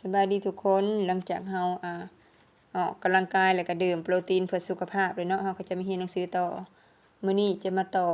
สบายดีทุกคนหลังจากเฮาออกกำลังกายแล้วก็ดื่มโปรตีนเพื่อสุขภาพเลยเนาะเฮาก็จะมาเรียนหนังสือต่อมื้อนี้จะมาต่อ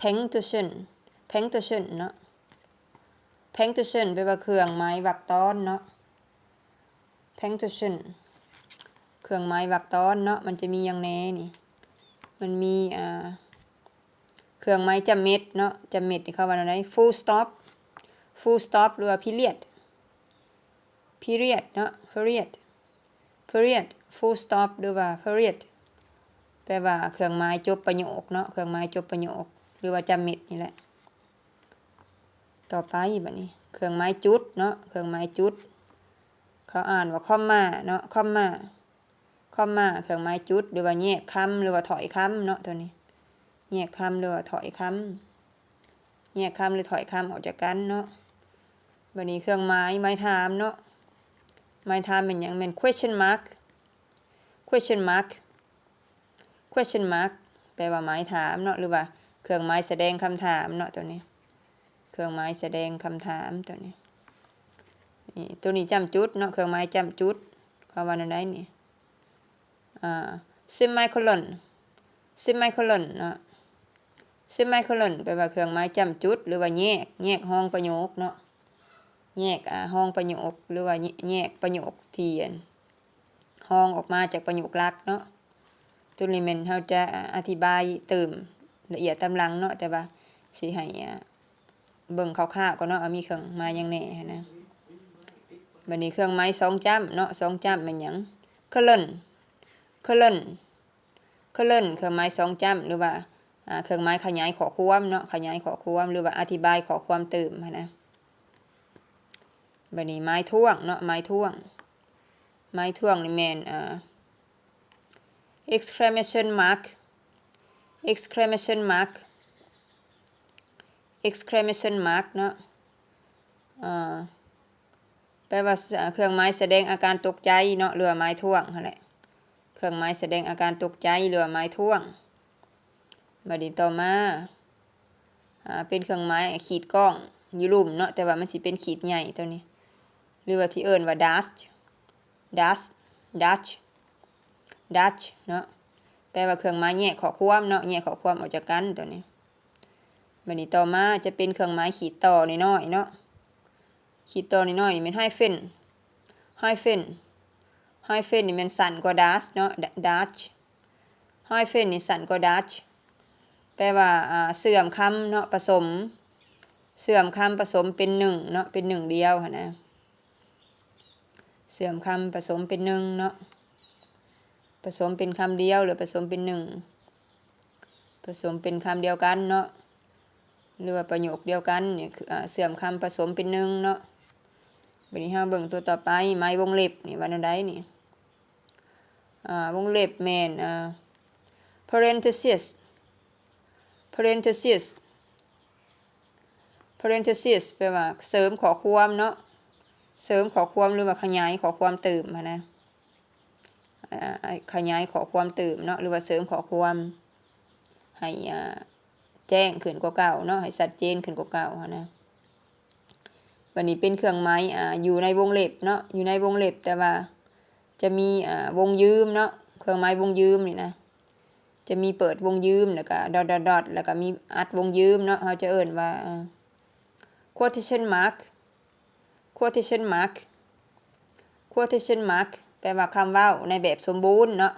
punctuation punctuation เนาะ punctuation แปลว่าเครื่องหมายวรรคตอนเนาะ punctuation เครื่องหมายวรรคตอนเนาะมันจะมีอย่างแน่นี่มันมีเครื่องหมายจำเม็ดเนาะจำเม็ดนี่เขาว่าอะไร full stop full stop หรือว่า periodเนาะ period full stop หรือว่า period แปลว่าเครื่องหมายจบประโยคเนาะเครื่องหมายจบประโยคหรือว่าจำเม็ดนี่แหละต่อไปบัดนี้เครื่องหมายจุดเนาะเครื่องหมายจุดเขาอ่านว่าคอมมาเนาะคอมมาเครื่องหมายจุดหรือว่าแยกคำหรือว่าถอยคำเนาะตัวนี้แยกคำหรือว่าถอยคำแยกคำหรือถอยคำออกจากกันเนาะบัดนี้เครื่องหมายไม้ถามเนาะไม้ถามเป็นหยังเป็น question mark แปลว่าหมายถามเนาะหรือว่าเครื่องหมายแสดงคำถามเนาะตัวนี้เครื่องหมายแสดงคำถามตัวนี้นี่ตัวนี้จำจุดเนาะเครื่องหมายจำจุดเขาว่าอะไรนี่semicolon เนาะ semicolon แปลว่าเครื่องหมายจำจุดหรือว่าแยกห้องประโยคเนาะแยกห้องประโยคหรือว่าแยกประโยคที่ห้องออกมาจากประโยคหลักเนาะตัวนี้มันเฮาจะอธิบายเติมละเอียดตามหลังเนาะแต่ว่าสิให้เบิ่งคร่าวๆก่อนเนาะมีเครื่องหมายหยังแหน่นะบัดนี้เครื่องหมายสองจ้ำเนาะสองจ้ำเป็นหยัง colon เครื่องหมายสองจ้ำหรือว่าเครื่องหมายขยายข้อความเนาะขยายข้อความหรือว่าอธิบายข้อความเติมนะบัดนี้ไม้ท่วงเนาะไม้ท่วงนี่แม่นexclamation mark เนาะแปลว่าเครื่องหมายแสดงอาการตกใจเนาะหรือว่าไม้ท่วงนั่นแหละเครื่องหมายแสดงอาการตกใจหรือว่าไม้ท่วงบัดนี้ต่อมาเป็นเครื่องหมายขีดก้องอยู่ลุ่มเนาะแต่ว่ามันสิเป็นขีดใหญ่ตัวนี้หรือว่าที่เอิ้นว่า Dutch เนาะแปลว่าเครื่องหมายแยกข้อความเนาะแยกข้อความออกจากกันตัวนี้บัดนี้ต่อมาจะเป็นเครื่องหมายขีดต่อน้อยๆเนาะขีดต่อน้อยๆนี่มันhyphenนี่มันสั้นกว่า Dutch เนาะ Dutch hyphenนี่สั้นกว่า Dutch แปลว่าเสื่อมคำเนาะผสมเป็นหนึ่งเนาะเป็นหนึ่งเดียวค่ะนะเสื่อมคำผสมเป็นหนึ่งเนาะผสมเป็นคำเดียวหรือผสมเป็นหนึ่งผสมเป็นคำเดียวกันเนาะหรือว่าประโยคเดียวกันเนี่ยคือเสื่อมคำผสมเป็นหนึ่งเนาะบัดนี้เฮาเบิ่งตัวต่อไปไม้วงเล็บนี่ว่าแนวใดนี่วงเล็บแม่นparenthesis แปลว่าเสริมข้อความเนาะเสริมข้อความหรือว่าขยายข้อความเติมนะขยายข้อความเติมเนาะหรือว่าเสริมข้อความให้แจ้งขึ้นกว่าเก่าเนาะให้ชัดเจนขึ้นกว่าเก่านะวันนี้เป็นเครื่องหมายอยู่ในวงเล็บเนาะอยู่ในวงเล็บแต่ว่าจะมีวงยืมเนาะเครื่องหมายวงยืมนี่นะจะมีเปิดวงยืมแล้วก็ดอทแล้วก็มีอัดวงยืมเนาะเขาจะเอิ้นว่า quotation mark แปลว่าคำเว้าในแบบสมบูรณ์เนาะ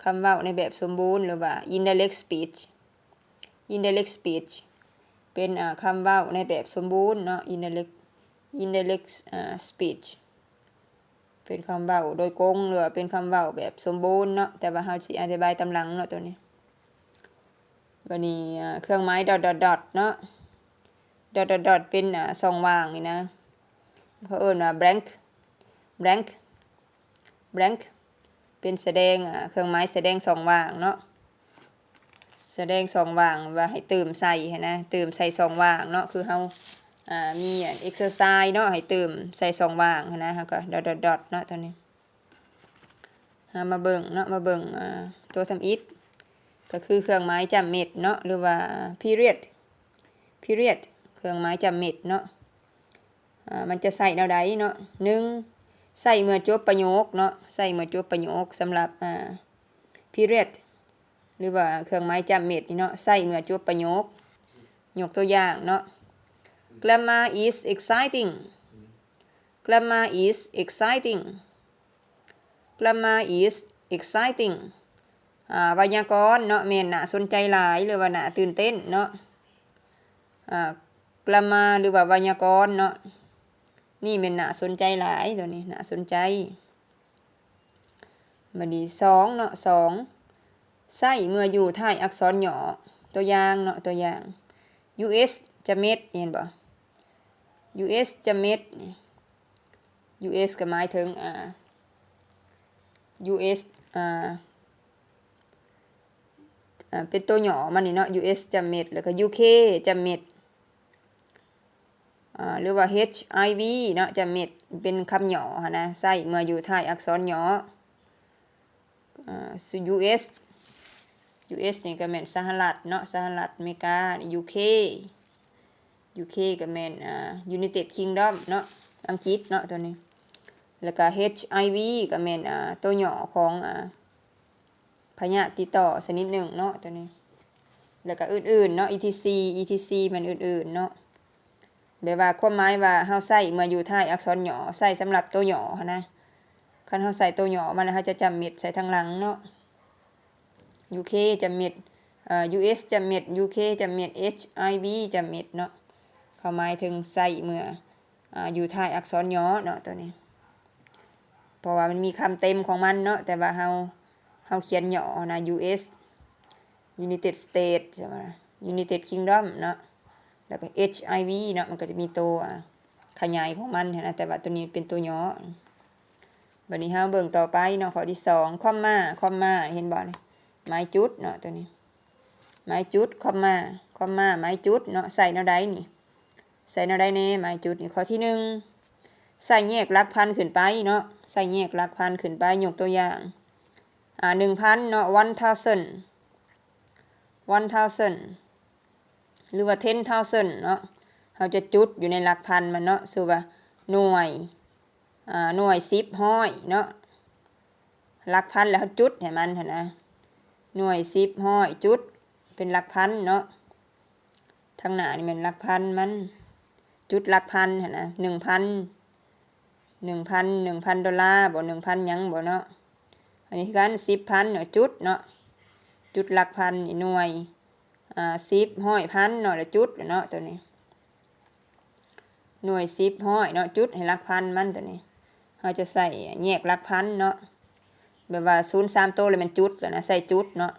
คำเว้าในแบบสมบูรณ์หรือว่า indirect speech เป็นคำเว้าในแบบสมบูรณ์เนาะ indirect speech เป็นคำเว้าโดยกงหรือว่าเป็นคำเว้าแบบสมบูรณ์เนาะแต่ว่าเฮาสิอธิบายตามหลังเนาะตัวนี้บัดนี้เครื่องหมายดอทเนาะดอทเป็นช่องว่างนี่นะเขาเอิ้นว่า blank เป็นแสดงเครื่องหมายแสดงช่องว่างเนาะแสดงช่องว่างว่าให้เติมใส่นะเติมใส่ช่องว่างเนาะคือเฮามีexercise เนาะให้เติมใส่ช่องว่างนะฮะก็ดอทเนาะตัวนี้มาเบิ่งเนาะมาเบิ่งตัวทำอิฐก็คือเครื่องหมายจำเม็ดเนาะหรือว่า period เครื่องหมายจำเม็ดเนาะ มันจะใส่แนวใดเนาะ1ใส่เมื่อจบประโยคเนาะใส่เมื่อจบประโยคสำหรับperiod หรือว่าเครื่องหมายจำเม็ดนี่เนาะใส่เมื่อจบประโยคยกตัวอย่างเนาะ grammar is exciting grammar is exciting grammar is exciting ไวยากรณ์เนาะแม่นน่าสนใจหลายหรือว่าน่าตื่นเต้นเนาะgrammar หรือว่าไวยากรณ์เนาะนี่แม่นน่าสนใจหลายตัวนี้น่าสนใจบัดนี้2เนาะ2ใส่เมื่ออยู่ท้ายอักษรย่อตัวอย่างเนาะตัวอย่าง US จะเม็ดเห็นบ่ US จะเม็ด US ก็หมายถึงUS เป็นตัวย่อมันนี่เนาะ US จะเม็ดแล้วก็ UK จะเม็ดหรือว่า HIV เนาะจะเม็ดเป็นคำย่อนะใส่เมื่ออยู่ท้ายอักษรย่อUS นี่ก็แม่นสหรัฐเนาะสหรัฐอเมริกา UK ก็แม่นUnited Kingdom เนาะอังกฤษเนาะตัวนี้แล้วก็ HIV ก็แม่นตัวย่อของพยาธิติดต่อชนิดหนึ่งเนาะตัวนี้แล้วก็อื่นๆเนาะ etc มันอื่นๆเนาะแบบว่าความหมายว่าเฮาใส่เมื่ออยู่ท้ายอักษรย่อใส่สำหรับตัวย่อนะคันเฮาใส่ตัวย่อมันแล้วเฮาจะจำเม็ดใส่ทางหลังเนาะ UK จำเม็ดUS จำเม็ด UK จำเม็ด HIV จำเม็ดเนาะเขาหมายถึงใส่เมื่ออยู่ท้ายอักษรย่อเนาะตัวนี้เพราะว่ามันมีคำเต็มของมันเนาะแต่ว่าเฮาเขียนย่อนะ US United States ใช่ไหม United Kingdom เนาะแล้วก็ HIV เนาะมันก็จะมีตัวขยายของมันนะแต่ว่าตัวนี้เป็นตัวย่อบัดนี้เฮาเบิ่งต่อไปเนาะข้อที่2คอมมาเห็นบ่นี่หมายจุดเนาะตัวนี้หมายจุดคอมมาหมายจุดเนาะใส่แนวใดนี่ใส่แนวใดแน่หมายจุดนี่ข้อที่1ใส่แยกหลักพันขึ้นไปเนาะใส่แยกหลักพันขึ้นไปยกตัวอย่าง1,000เนาะ1,000หรือว่า10,000เนาะเราจะจุดอยู่ในหลักพันมันเนาะสมมุติว่าหน่วย10ร้อยเนาะหลักพันแล้วจุดให้มันหั่นนะหน่วย10ร้อยจุดเป็นหลักพันเนาะทางหน้านี่มันหลักพันมันจุดหลักพันหั่นนะ1,000 $1,000 บ่1,000หยังบ่เนาะอันนี้คือกัน10,000เนาะจุดเนาะจุดหลักพันหน่วย10ร้อยพันเนาะแล้วจุดเนาะตัวนี้หน่วย10ร้อยเนาะจุดให้หลักพันมันตัวนี้เราจะใส่แยกหลักพันเนาะแบบว่า0 3ตัวเลยมันจุดแล้วนะใส่จุดเนาะ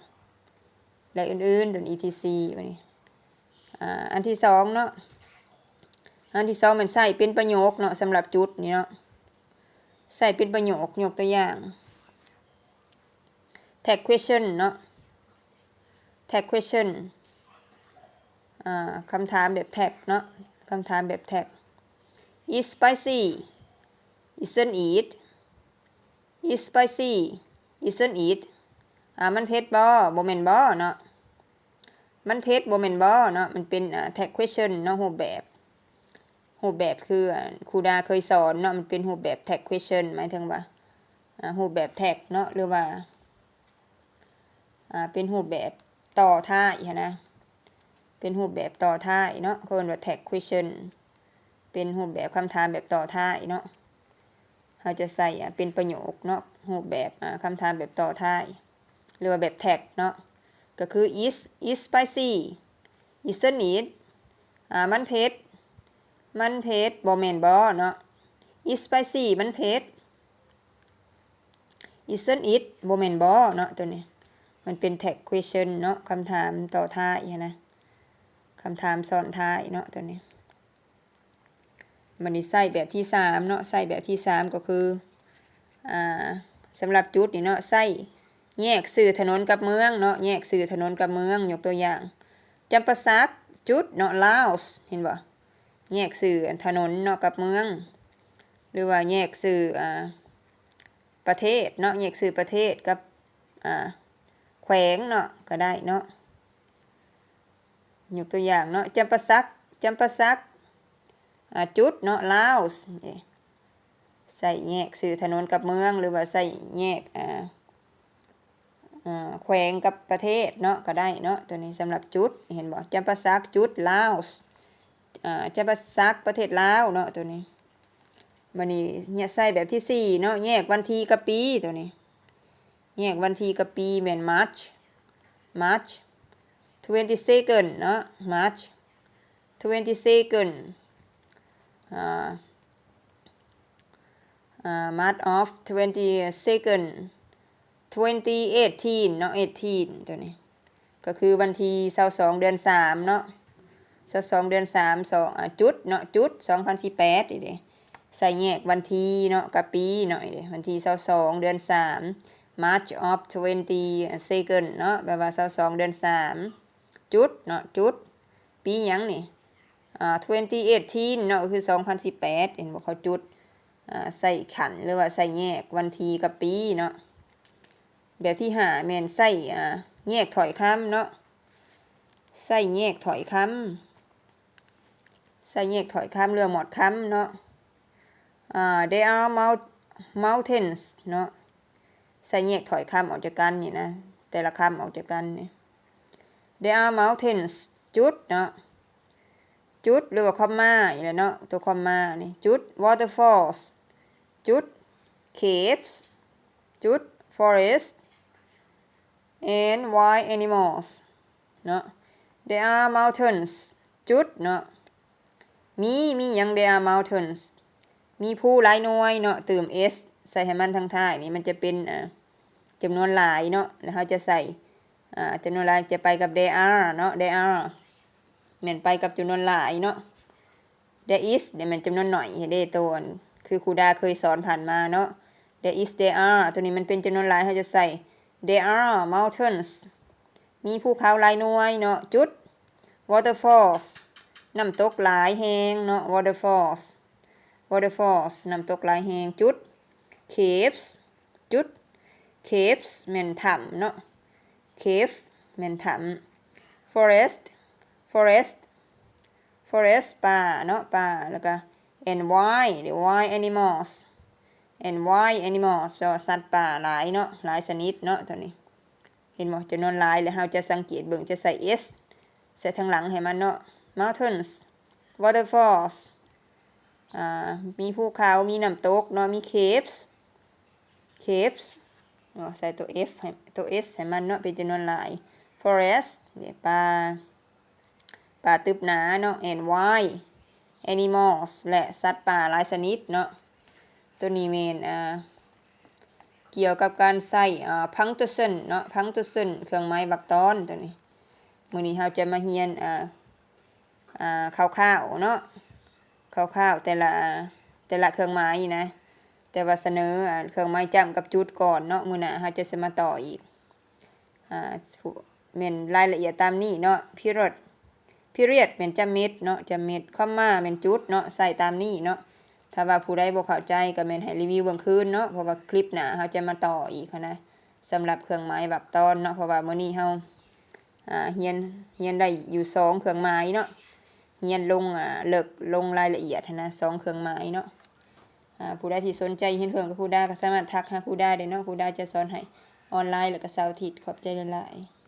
และอื่นๆตัว etc บัดนี้อันที่2เนาะอันที่2มันใส่เป็นประโยคเนาะสำหรับจุดนี่เนาะใส่เป็นประโยคยกตัวอย่าง tag question เนาะ tag question คำถามแบบ tag เนาะคำถามแบบ tag is spicy isn't it is spicy isn't it มันเผ็ดบ่แม่นบ่เนาะมันเผ็ดบ่แม่นบ่เนาะมันเป็นtag question เนาะรูปแบบคือครูดาเคยสอนเนาะมันเป็นรูปแบบ tag question หมายถึงว่ารูปแบบ tag เนาะหรือว่าเป็นรูปแบบต่อท้ายนะเป็นรูปแบบต่อท้ายเนาะเขาเรียกว่า tag question เป็นรูปแบบคำถามแบบต่อท้ายเนาะเราจะใส่เป็นประโยคเนาะรูปแบบคำถามแบบต่อท้ายหรือว่าแบบ tag เนาะก็คือ is spicy isn't it มันเผ็ดบ่แม่นบ่เนาะ is spicy มันเผ็ด isn't it บ่แม่นบ่เนาะตัวนี้มันเป็น tag question เนาะคำถามต่อท้ายนะคำถามซ้อนท้ายเนาะตัวนี้มันนี่ใส่แบบที่3เนาะใส่แบบที่3ก็คือสำหรับจุดนี่เนาะใส่แยกสื่อถนนกับเมืองเนาะแยกสื่อถนนกับเมืองยกตัวอย่างจำปาสักจุดเนาะ Laos เห็นบ่แยกสื่อถนนเนาะกับเมืองหรือว่าแยกสื่อประเทศเนาะแยกสื่อประเทศกับแขวงเนาะก็ได้เนาะยกตัวอย่างเนาะจำปาสัก จุดเนาะ Laos ใส่แยกสื่อถนนกับเมืองหรือว่าใส่แยกแขวงกับประเทศเนาะก็ได้เนาะตัวนี้สำหรับจุดเห็นบ่จำปาสักจุด Laos จำปาสักประเทศลาวเนาะตัวนี้วันนี้เนี่ยใส่แบบที่4เนาะแยกวันที่กับปีตัวนี้แยกวันที่กับปีแม่น March 22nd เนาะ March 22nd March of 22nd 2018เนาะ18ตัวนี้ก็คือวันที่22เดือน3เนาะ22เดือน3 2จุดเนาะจุด2018นี่เด้ใส่แยกวันที่เนาะกับปีหน่อยเด้วันที่22เดือน3 March of 22ndเนาะแปลว่า22เดือน3จุดเนาะจุดปีหยังนี่2018เนาะคือ2018เห็นบ่เขาจุดใส่ขันหรือว่าใส่แยกวันที่กับปีเนาะแบบที่5แม่นใส่แยกถอยคำเนาะใส่แยกถอยคำใส่แยกถอยคำเรือหมดคำเนาะthey are mountains เนาะใส่แยกถอยคำออกจากกันนี่นะแต่ละคำออกจากกันนี่ they are mountains จุดเนาะจุดหรือว่าคอมมาอย่างเนาะตัวคอมมานี่จุด waterfalls จุด caves จุด forest and wild animals เนาะ there are mountains จุดเนาะมีอย่าง there are mountains มีผู้หลายหน่วยเนาะเติม s ใส่ให้มันทางท้ายนี่มันจะเป็นจำนวนหลายเนาะแล้วเราจะใส่จำนวนหลายจะไปกับ there are เนาะ there are เหมือนไปกับจำนวนหลายเนาะ there is เนี่ยมันจำนวนหน่อยเด้ตัวคือครูดาเคยสอนผ่านมาเนาะ there is there are ตัวนี้มันเป็นจำนวนหลายเราจะใส่ there are mountains มีภูเขาหลายหน่วยเนาะจุด waterfalls น้ำตกหลายแหงเนาะ waterfalls น้ำตกหลายแหงจุด caves จุด caves แม่นถ้ำเนาะ cave แม่นถ้ำ forest ป่าเนาะป่าแล้วก็ and wild animals แปลว่าสัตว์ป่าหลายเนาะหลายชนิดเนาะตัวนี้เห็นบ่จำนวนหลายแล้วเราจะสังเกตเบิ่งจะใส่ s ใส่ทางหลังให้มันเนาะ mountains waterfalls มีภูเขามีน้ำตกเนาะมี caves ใส่ตัว f ให้ตัว s ให้มันเนาะเป็นจำนวนหลาย forest เนี่ยป่าตึบหนาเนาะ and wild animals และสัตว์ป่าหลายชนิดเนาะตัวนี้แม่นเกี่ยวกับการใส่punctuation เนาะ punctuation เครื่องหมายบักตอนตัวนี้มื้อนี้เราจะมาเรียนคร่าวๆเนาะคร่าวๆแต่ละเครื่องหมายนะแต่ว่าเสนอเครื่องหมายจำกับจุดก่อนเนาะมื้อหน้าเราจะมาต่ออีกแม่นรายละเอียดตามนี้เนาะ period เป็นจำเม็ดเนาะจำเม็ดคอมมาเป็นจุดเนาะใส่ตามนี้เนาะถ้าว่าผู้ใดบ่เข้าใจก็แม่นให้รีวิวเบิ่งคืนเนาะเพราะว่าคลิปหน้าเราจะมาต่ออีกนะสำหรับเครื่องหมายบักตอนเนาะเพราะว่ามื้อนี้เราเรียนได้อยู่2เครื่องหมายเนาะเรียนลงลงรายละเอียดนะ2เครื่องหมายเนาะผู้ใดที่สนใจเรียนเพิ่มกับครูดาก็สามารถทักหาครูดาได้เนาะครูดาจะสอนให้ออนไลน์แล้วก็เสาร์อาทิตย์ขอบใจหลายๆ